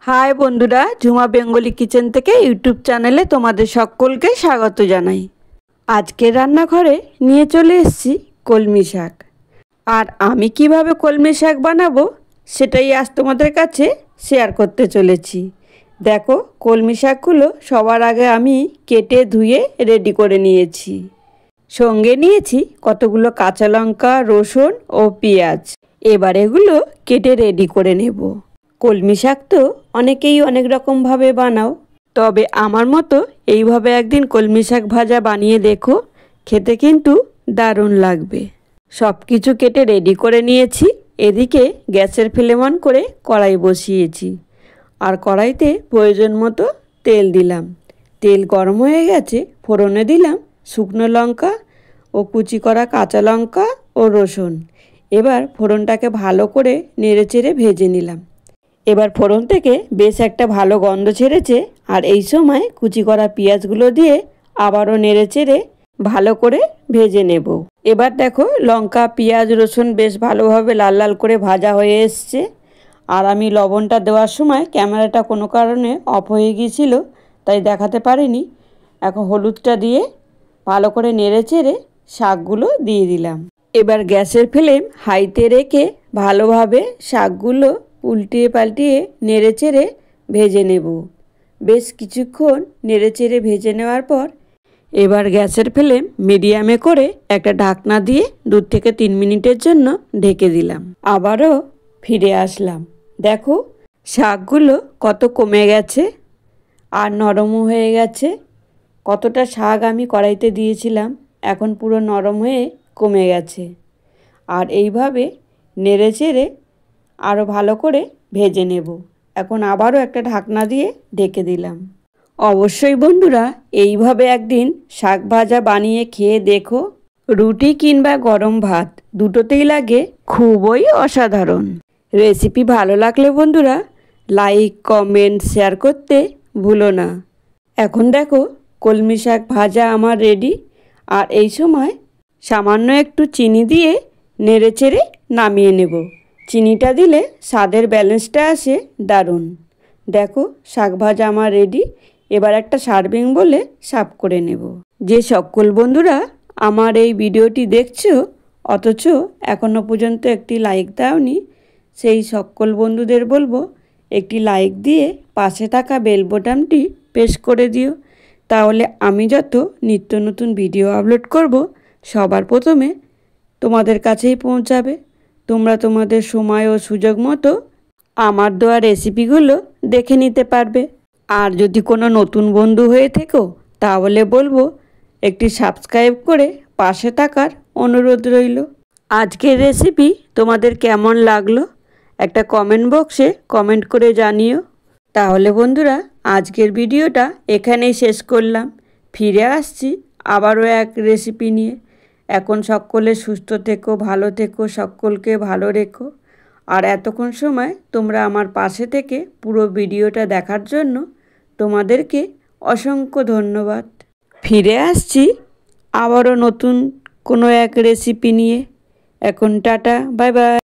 High বন্ধুরা, Jhuma Bengali kitchen থেকে YouTube চ্যানেলে তোমাদের সকলকে স্বাগত জানাই। আজকের রান্নাঘরে নিয়ে চলে এসেছি কলমি শাক। আর আমি কিভাবে কলমি শাক বানাবো সেটাই আজ তোমাদের কাছে শেয়ার করতে চলেছি। দেখো, কলমি শাকগুলো সবার আগে আমি কেটে ধুয়ে রেডি করে নিয়েছি। সঙ্গে নিয়েছি কতগুলো কাঁচা লঙ্কা, রসুন ও পেঁয়াজ। এবার এগুলো কেটে রেডি করে নেব। কলমি শাক তো অনেকেই অনেক রকমভাবে বানাও, তবে আমার মতো এইভাবে একদিন কলমি শাক ভাজা বানিয়ে দেখো, খেতে কিন্তু দারুণ লাগবে। সব কিছু কেটে রেডি করে নিয়েছি। এদিকে গ্যাসের ফ্লেম অন করে কড়াই বসিয়েছি, আর কড়াইতে প্রয়োজন মতো তেল দিলাম। তেল গরম হয়ে গেছে, ফোড়নে দিলাম শুকনো লঙ্কা ও কুচি করা কাঁচা লঙ্কা ও রসুন। এবার ফোড়নটাকে ভালো করে নেড়েচেড়ে ভেজে নিলাম। এবার ফোড়ন থেকে বেশ একটা ভালো গন্ধ ছেড়েছে, আর এই সময় কুচি করা পেঁয়াজগুলো দিয়ে আবারও নেড়েচেড়ে ভালো করে ভেজে নেব। এবার দেখো, লঙ্কা, পেঁয়াজ, রসুন বেশ ভালোভাবে লাল লাল করে ভাজা হয়ে এসছে। আর আমি লবণটা দেওয়ার সময় ক্যামেরাটা কোনো কারণে অফ হয়ে গিয়েছিল, তাই দেখাতে পারিনি। এখন হলুদটা দিয়ে ভালো করে নেড়েচেড়ে শাকগুলো দিয়ে দিলাম। এবার গ্যাসের ফ্লেম হাইতে রেখে ভালোভাবে শাকগুলো উল্টিয়ে পাল্টিয়ে নেড়েচেড়ে ভেজে নেব। বেশ কিছুক্ষণ নেড়েচেড়ে ভেজে নেওয়ার পর এবার গ্যাসের ফ্লেম মিডিয়ামে করে একটা ঢাকনা দিয়ে 2 থেকে 3 মিনিটের জন্য ঢেকে দিলাম। আবারও ফিরে আসলাম। দেখো, শাকগুলো কত কমে গেছে আর নরমও হয়ে গেছে। কতটা শাক আমি কড়াইতে দিয়েছিলাম, এখন পুরো নরম হয়ে কমে গেছে। আর এইভাবে নেড়েচেড়ে আরও ভালো করে ভেজে নেব। এখন আবারও একটা ঢাকনা দিয়ে ঢেকে দিলাম। অবশ্যই বন্ধুরা, এইভাবে একদিন শাক ভাজা বানিয়ে খেয়ে দেখো। রুটি কিংবা গরম ভাত দুটোতেই লাগে খুবই অসাধারণ। রেসিপি ভালো লাগলে বন্ধুরা লাইক, কমেন্ট, শেয়ার করতে ভুলো না। এখন দেখো, কলমি শাক ভাজা আমার রেডি। আর এই সময় সামান্য একটু চিনি দিয়ে নেড়েচেড়ে নামিয়ে নেব। চিনিটা দিলে স্বাদের ব্যালেন্সটা আসে দারুণ। দেখো, শাক ভাজা আমার রেডি। এবার একটা সার্ভিং বলে সার্ভ করে নেব। যে সকল বন্ধুরা আমার এই ভিডিওটি দেখছো অথচ এখনও পর্যন্ত একটি লাইক দাওনি, সেই সকল বন্ধুদের বলবো একটি লাইক দিয়ে পাশে থাকা বেল বোতামটি প্রেস করে দিও। তাহলে আমি যত নিত্য নতুন ভিডিও আপলোড করব সবার প্রথমে তোমাদের কাছেই পৌঁছাবে। তোমরা তোমাদের সময় ও সুযোগ মতো আমার দেওয়া রেসিপিগুলো দেখে নিতে পারবে। আর যদি কোনো নতুন বন্ধু হয়ে থেকো তাহলে বলবো একটি সাবস্ক্রাইব করে পাশে থাকার অনুরোধ রইল। আজকের রেসিপি তোমাদের কেমন লাগলো একটা কমেন্ট বক্সে কমেন্ট করে জানিও। তাহলে বন্ধুরা, আজকের ভিডিওটা এখানেই শেষ করলাম। ফিরে আসছি আবারও এক রেসিপি নিয়ে। এখন সকলে সুস্থ থেকো, ভালো থেকো, সকলকে ভালো রেখো। আর এতক্ষণ সময় তোমরা আমার পাশে থেকে পুরো ভিডিওটা দেখার জন্য তোমাদেরকে অসংখ্য ধন্যবাদ। ফিরে আসছি আবারও নতুন কোনো এক রেসিপি নিয়ে। এখন টাটা, বাই বাই।